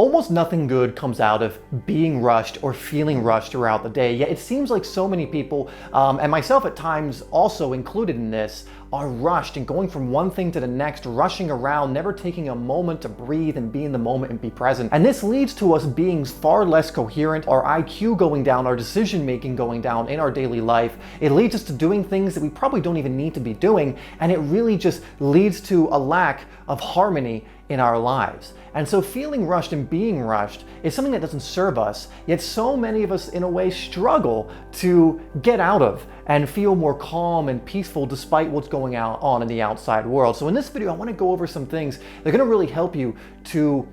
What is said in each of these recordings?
Almost nothing good comes out of being rushed or feeling rushed throughout the day, yet it seems like so many people, and myself at times also included in this, are rushed and going from one thing to the next, rushing around, never taking a moment to breathe and be in the moment and be present. And this leads to us being far less coherent, our IQ going down, our decision making going down in our daily life. It leads us to doing things that we probably don't even need to be doing, and it really just leads to a lack of harmony in our lives. And so feeling rushed and being rushed is something that doesn't serve us, yet so many of us in a way struggle to get out of and feel more calm and peaceful despite what's going on in the outside world. So in this video, I want to go over some things that are going to really help you to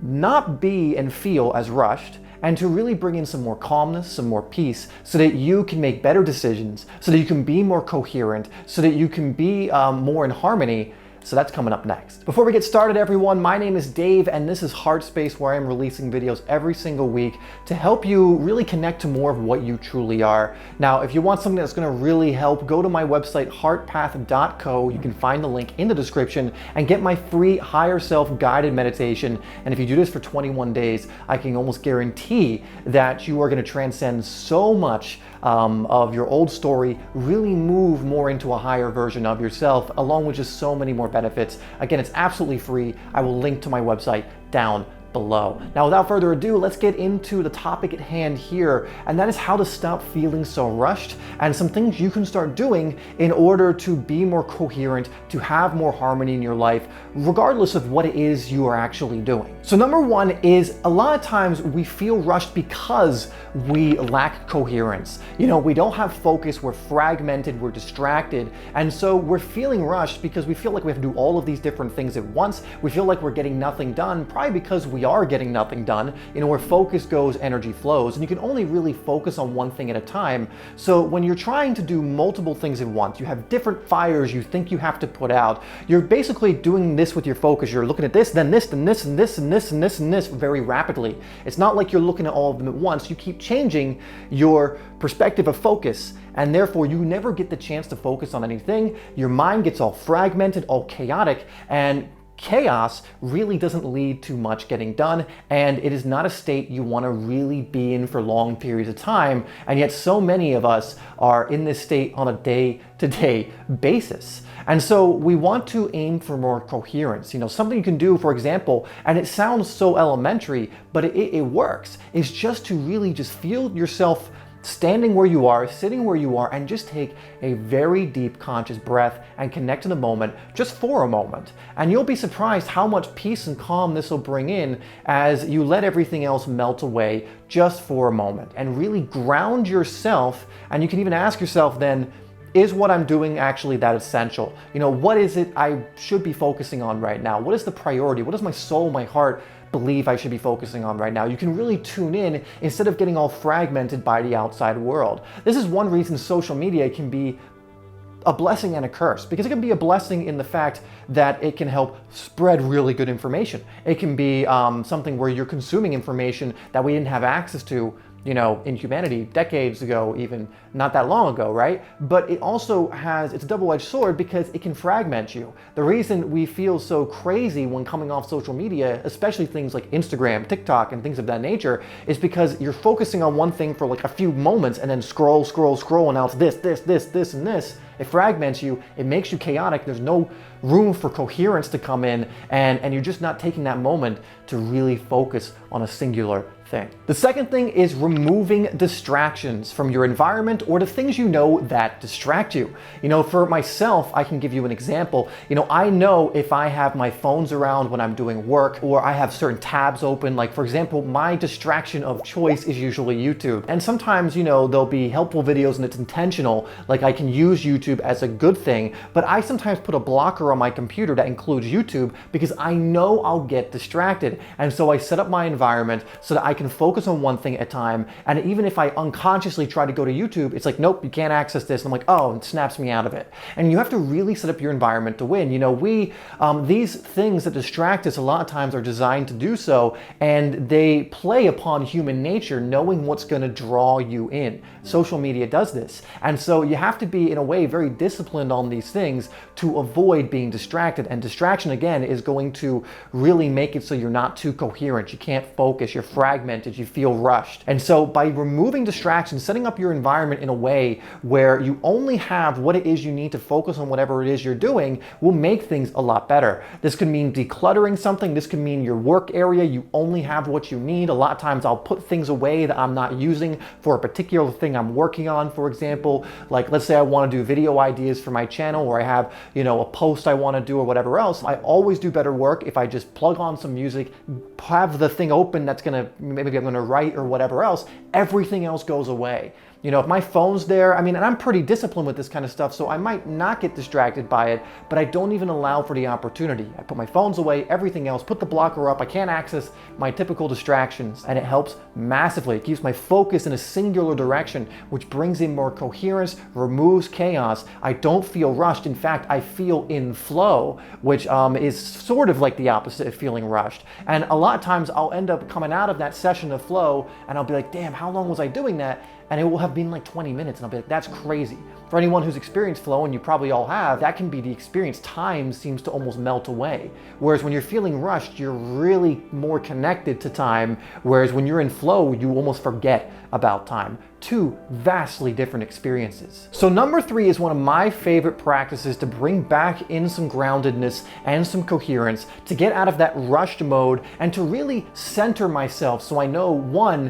not be and feel as rushed, and to really bring in some more calmness, some more peace, so that you can make better decisions, so that you can be more coherent, so that you can be more in harmony. So that's coming up next. Before we get started, everyone, my name is Dave, and this is HeartSpace, where I'm releasing videos every single week to help you really connect to more of what you truly are. Now, if you want something that's gonna really help, go to my website, heartpath.co. You can find the link in the description and get my free higher self guided meditation. And if you do this for 21 days, I can almost guarantee that you are gonna transcend so much of your old story, really move more into a higher version of yourself, along with just so many more benefits. Again, it's absolutely free. I will link to my website down below. Now, without further ado, let's get into the topic at hand here, and that is how to stop feeling so rushed and some things you can start doing in order to be more coherent, to have more harmony in your life, regardless of what it is you are actually doing. So number one is, a lot of times we feel rushed because we lack coherence. You know, we don't have focus, we're fragmented, we're distracted, and so we're feeling rushed because we feel like we have to do all of these different things at once. We feel like we're getting nothing done, probably because we are getting nothing done. You know, where focus goes, energy flows, and you can only really focus on one thing at a time. So when you're trying to do multiple things at once, you have different fires you think you have to put out. You're basically doing this with your focus. You're looking at this, then this, then this, and this, and this, and this, and this very rapidly. It's not like you're looking at all of them at once. You keep changing your perspective of focus, and therefore you never get the chance to focus on anything. Your mind gets all fragmented, all chaotic, and chaos really doesn't lead to much getting done, and it is not a state you want to really be in for long periods of time. And yet so many of us are in this state on a day-to-day basis. And so we want to aim for more coherence. You know, something you can do, for example, and it sounds so elementary, but it works, is just to really just feel yourself standing where you are, sitting where you are, and just take a very deep conscious breath and connect to the moment just for a moment. And you'll be surprised how much peace and calm this will bring in as you let everything else melt away just for a moment and really ground yourself. And you can even ask yourself then, is what I'm doing actually that essential? You know, what is it I should be focusing on right now? What is the priority? What does my soul, my heart believe I should be focusing on right now? You can really tune in instead of getting all fragmented by the outside world. This is one reason social media can be a blessing and a curse, because it can be a blessing in the fact that it can help spread really good information. It can be something where you're consuming information that we didn't have access to, you know, in humanity decades ago, even not that long ago, right? But it also has, it's a double-edged sword because it can fragment you. The reason we feel so crazy when coming off social media, especially things like Instagram, TikTok, and things of that nature, is because you're focusing on one thing for like a few moments and then scroll, and now it's this, and this. It fragments you, it makes you chaotic, there's no room for coherence to come in, and you're just not taking that moment to really focus on a singular thing. The second thing is removing distractions from your environment or the things you know that distract you. You know, for myself, I can give you an example. You know, I know if I have my phones around when I'm doing work, or I have certain tabs open, like for example, my distraction of choice is usually YouTube. And sometimes, you know, there'll be helpful videos and it's intentional, like I can use YouTube as a good thing, but I sometimes put a blocker on my computer that includes YouTube because I know I'll get distracted. And so I set up my environment so that I can focus on one thing at a time. And even if I unconsciously try to go to YouTube, it's like, nope, you can't access this. And I'm like, oh, it snaps me out of it. And you have to really set up your environment to win. These things that distract us a lot of times are designed to do so, and they play upon human nature, knowing what's going to draw you in. Social media does this. And so you have to be, in a way, very disciplined on these things to avoid being distracted. And distraction, again, is going to really make it so you're not too coherent. You can't focus, you're fragmented, you feel rushed. And so by removing distractions, setting up your environment in a way where you only have what it is you need to focus on whatever it is you're doing will make things a lot better. This could mean decluttering something. This could mean your work area, you only have what you need. A lot of times I'll put things away that I'm not using for a particular thing I'm working on. For example, like let's say I want to do video ideas for my channel, or I have, a post I want to do or whatever else. I always do better work if I just plug on some music, have the thing open that's maybe I'm gonna write or whatever else. Everything else goes away. If my phone's there, and I'm pretty disciplined with this kind of stuff, so I might not get distracted by it, but I don't even allow for the opportunity. I put my phones away, everything else, put the blocker up. I can't access my typical distractions, and it helps massively. It keeps my focus in a singular direction, which brings in more coherence, removes chaos. I don't feel rushed. In fact, I feel in flow, which is sort of like the opposite of feeling rushed. And a lot of times I'll end up coming out of that session of flow, and I'll be like, damn, how long was I doing that? And it will have been like 20 minutes, and I'll be like, that's crazy. For anyone who's experienced flow, and you probably all have, that can be the experience. Time seems to almost melt away. Whereas when you're feeling rushed, you're really more connected to time. Whereas when you're in flow, you almost forget about time. Two vastly different experiences. So number 3 is one of my favorite practices to bring back in some groundedness and some coherence, to get out of that rushed mode and to really center myself, so I know, 1,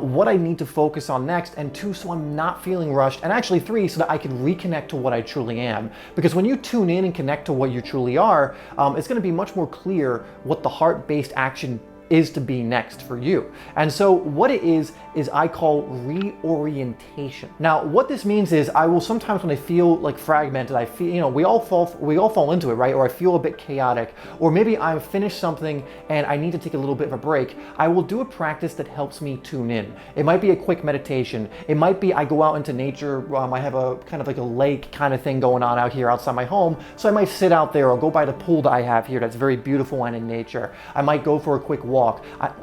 what I need to focus on next, and 2, so I'm not feeling rushed, and actually 3, so that I can reconnect to what I truly am. Because when you tune in and connect to what you truly are, it's going to be much more clear what the heart-based action is to be next for you. And so what it is I call reorientation. Now, what this means is I will sometimes, when I feel like fragmented, I feel, we all fall into it, right? Or I feel a bit chaotic, or maybe I've finished something and I need to take a little bit of a break. I will do a practice that helps me tune in. It might be a quick meditation. It might be I go out into nature. I have a kind of like a lake kind of thing going on out here outside my home. So I might sit out there or go by the pool that I have here that's very beautiful and in nature. I might go for a quick walk.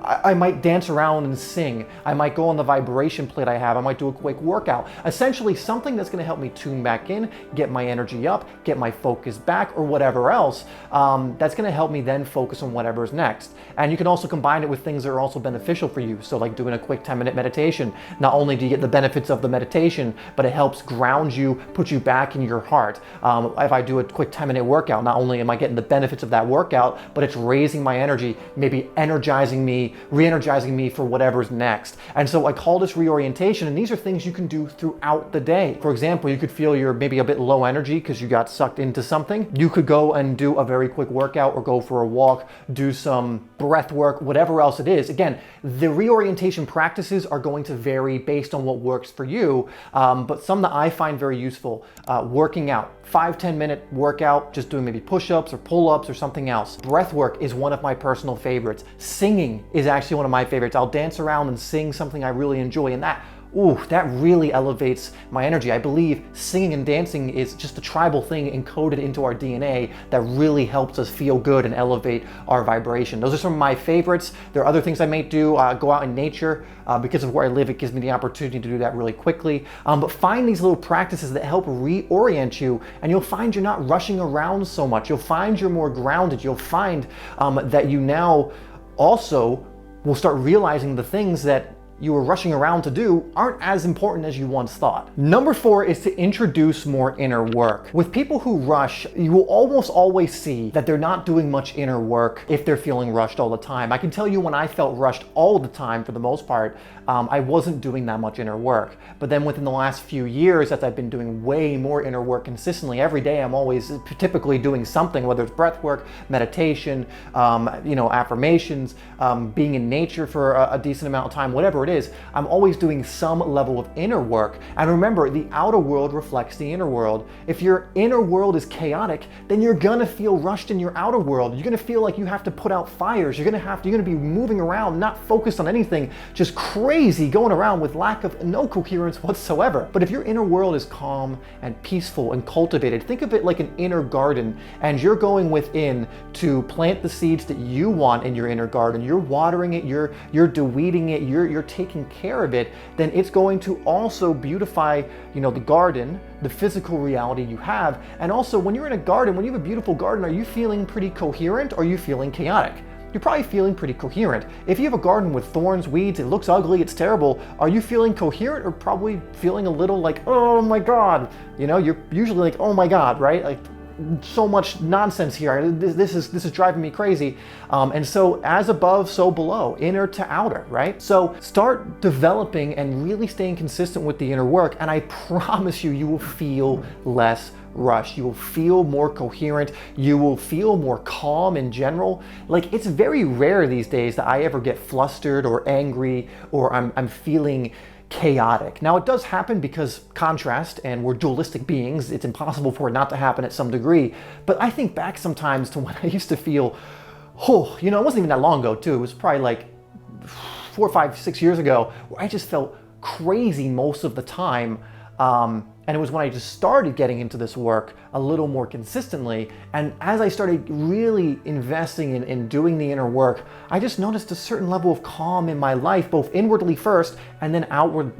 I might dance around and sing. I might go on the vibration plate I have. I might do a quick workout. Essentially something that's going to help me tune back in, get my energy up, get my focus back, or whatever else. That's going to help me then focus on whatever's next. And you can also combine it with things that are also beneficial for you. So like doing a quick 10-minute meditation. Not only do you get the benefits of the meditation, but it helps ground you, put you back in your heart. If I do a quick 10-minute workout, not only am I getting the benefits of that workout, but it's raising my energy, maybe re-energizing me for whatever's next. And so I call this reorientation, and these are things you can do throughout the day. For example, you could feel you're maybe a bit low energy because you got sucked into something. You could go and do a very quick workout, or go for a walk, do some breath work, whatever else it is. Again, the reorientation practices are going to vary based on what works for you, but some that I find very useful, working out. 5-10 minute workout, just doing maybe push-ups or pull-ups or something else. Breath work is one of my personal favorites. Singing is actually one of my favorites. I'll dance around and sing something I really enjoy, and that really elevates my energy. I believe singing and dancing is just a tribal thing encoded into our DNA that really helps us feel good and elevate our vibration. Those are some of my favorites. There are other things I may do. Go out in nature. Because of where I live, it gives me the opportunity to do that really quickly. But find these little practices that help reorient you, and you'll find you're not rushing around so much. You'll find you're more grounded. You'll find that you now also will start realizing the things that you were rushing around to do aren't as important as you once thought. Number 4 is to introduce more inner work. With people who rush, you will almost always see that they're not doing much inner work if they're feeling rushed all the time. I can tell you when I felt rushed all the time, for the most part, I wasn't doing that much inner work. But then within the last few years, as I've been doing way more inner work consistently, every day I'm always typically doing something, whether it's breath work, meditation, affirmations, being in nature for a decent amount of time, whatever whatever it is, I'm always doing some level of inner work. And remember, the outer world reflects the inner world. If your inner world is chaotic, then you're gonna feel rushed in your outer world. You're gonna feel like you have to put out fires. You're gonna be moving around, not focused on anything, just crazy, going around with no coherence whatsoever. But if your inner world is calm and peaceful and cultivated, think of it like an inner garden, and you're going within to plant the seeds that you want in your inner garden. You're watering it, you're de-weeding it, you're taking care of it, then it's going to also beautify, the garden, the physical reality you have. And also, when you're in a garden, when you have a beautiful garden, are you feeling pretty coherent or are you feeling chaotic? You're probably feeling pretty coherent. If you have a garden with thorns, weeds, it looks ugly, it's terrible, are you feeling coherent or probably feeling a little like, oh my God? You're usually like, oh my God, right? Like, so much nonsense here. This is driving me crazy. And so as above, so below, inner to outer, right? So start developing and really staying consistent with the inner work, and I promise you will feel less rushed. You will feel more coherent. You will feel more calm in general. Like, it's very rare these days that I ever get flustered or angry or I'm feeling chaotic. Now, it does happen because contrast, and we're dualistic beings. It's impossible for it not to happen at some degree. But I think back sometimes to when I used to feel, it wasn't even that long ago too. It was probably like 4, 5, 6 years ago, where I just felt crazy most of the time. And it was when I just started getting into this work a little more consistently. And as I started really investing in doing the inner work, I just noticed a certain level of calm in my life, both inwardly first, and then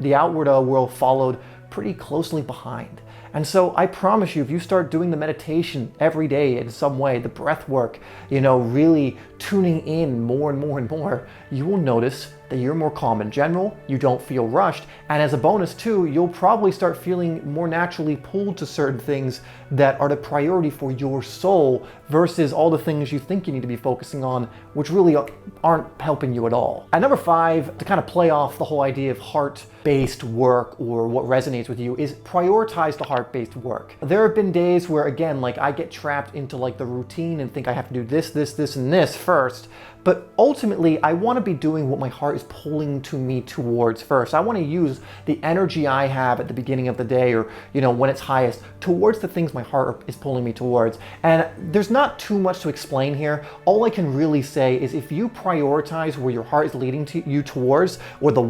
the outward world followed pretty closely behind. And so I promise you, if you start doing the meditation every day in some way, the breath work, really tuning in more and more and more, you will notice that you're more calm in general, you don't feel rushed, and as a bonus too, you'll probably start feeling more naturally pulled to certain things that are the priority for your soul versus all the things you think you need to be focusing on, which really aren't helping you at all. And number 5, to kind of play off the whole idea of heart-based work or what resonates with you, is prioritize the heart-based work. There have been days where, again, like I get trapped into like the routine and think I have to do this, and this first. But ultimately, I want to be doing what my heart is pulling to me towards first. I want to use the energy I have at the beginning of the day, or when it's highest, towards the things my heart is pulling me towards. And there's not too much to explain here. All I can really say is if you prioritize where your heart is leading you towards, or the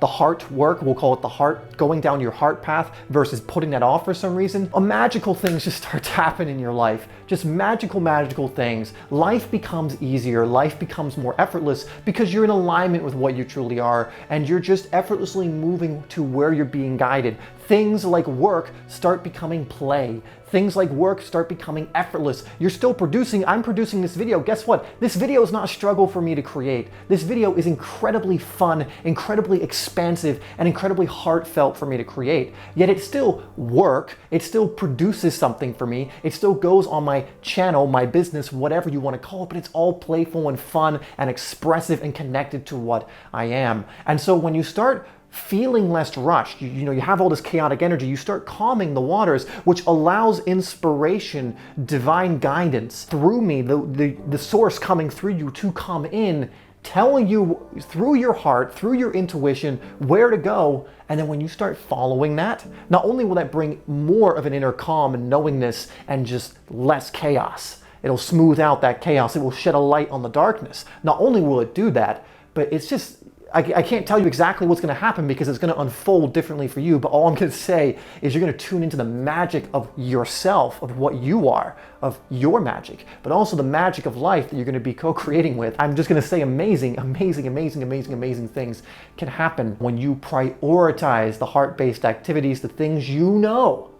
heart work, we'll call it the heart, going down your heart path versus putting that off for some reason, magical things just start to happen in your life. Just magical things. Life becomes easier. Life becomes more effortless because you're in alignment with what you truly are, and you're just effortlessly moving to where you're being guided. Things like work start becoming play. Things like work start becoming effortless. You're still producing. I'm producing this video. Guess what? This video is not a struggle for me to create. This video is incredibly fun, incredibly expansive, and incredibly heartfelt for me to create. Yet it's still work. It still produces something for me. It still goes on my channel, my business, whatever you want to call it, but it's all playful and fun and expressive and connected to what I am. And so when you start feeling less rushed, you have all this chaotic energy, you start calming the waters, which allows inspiration, divine guidance through me, the source coming through you to come in, telling you through your heart, through your intuition, where to go. And then when you start following that, not only will that bring more of an inner calm and knowingness and just less chaos, it'll smooth out that chaos, it will shed a light on the darkness. Not only will it do that, but it's just, I can't tell you exactly what's going to happen because it's going to unfold differently for you, but all I'm going to say is you're going to tune into the magic of yourself, of what you are, of your magic, but also the magic of life that you're going to be co-creating with. I'm just going to say amazing things can happen when you prioritize the heart-based activities, the things you know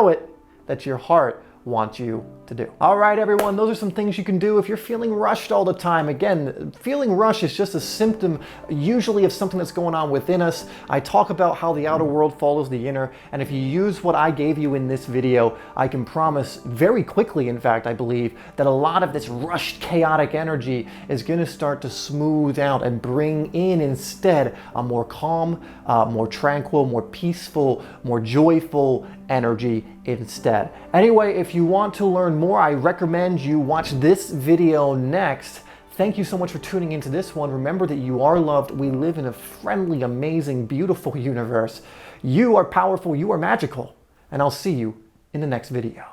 it, that your heart wants you to do. All right, everyone, those are some things you can do if you're feeling rushed all the time. Again, feeling rushed is just a symptom usually of something that's going on within us. I talk about how the outer world follows the inner, and if you use what I gave you in this video, I can promise very quickly, in fact, I believe, that a lot of this rushed, chaotic energy is going to start to smooth out and bring in instead a more calm, more tranquil, more peaceful, more joyful energy instead. Anyway, if you want to learn more, I recommend you watch this video next. Thank you so much for tuning into this one. Remember that you are loved. We live in a friendly, amazing, beautiful universe. You are powerful. You are magical. And I'll see you in the next video.